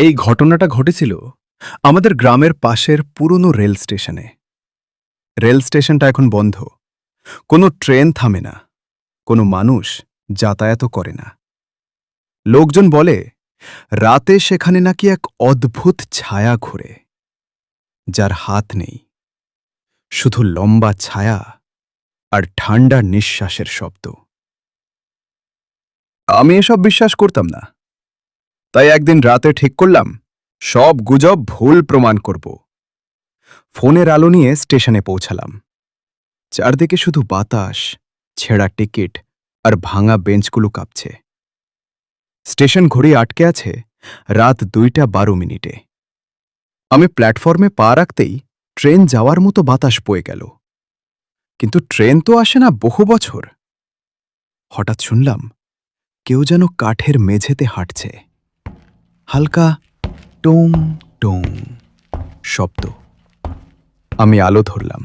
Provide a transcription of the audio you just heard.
এই ঘটনাটা ঘটেছিল আমাদের গ্রামের পাশের পুরনো রেল স্টেশনে। রেল স্টেশনটা এখন বন্ধ। কোনো ট্রেন থামে না, কোনো মানুষ যাতায়াতও করে না। লোকজন বলে রাতে সেখানে নাকি এক অদ্ভুত ছায়া ঘোরে, যার হাত নেই, শুধু লম্বা ছায়া আর ঠান্ডা নিঃশ্বাসের শব্দ। আমি এসব বিশ্বাস করতাম না, তাই একদিন রাতে ঠিক করলাম সব গুজব ভুল প্রমাণ করব। ফোনের আলো নিয়ে স্টেশনে পৌঁছালাম। চারদিকে শুধু বাতাস, ছেঁড়া টিকিট আর ভাঙা বেঞ্চগুলো কাঁপছে। স্টেশন ঘড়ি আটকে আছে রাত 2:12। আমি প্ল্যাটফর্মে পা রাখতেই ট্রেন যাওয়ার মতো বাতাস বয়ে গেল, কিন্তু ট্রেন তো আসে না বহু বছর। হঠাৎ শুনলাম কেউ যেন কাঠের মেঝেতে হাঁটছে, হালকা টোং টোং শব্দ। আমি আলো ধরলাম,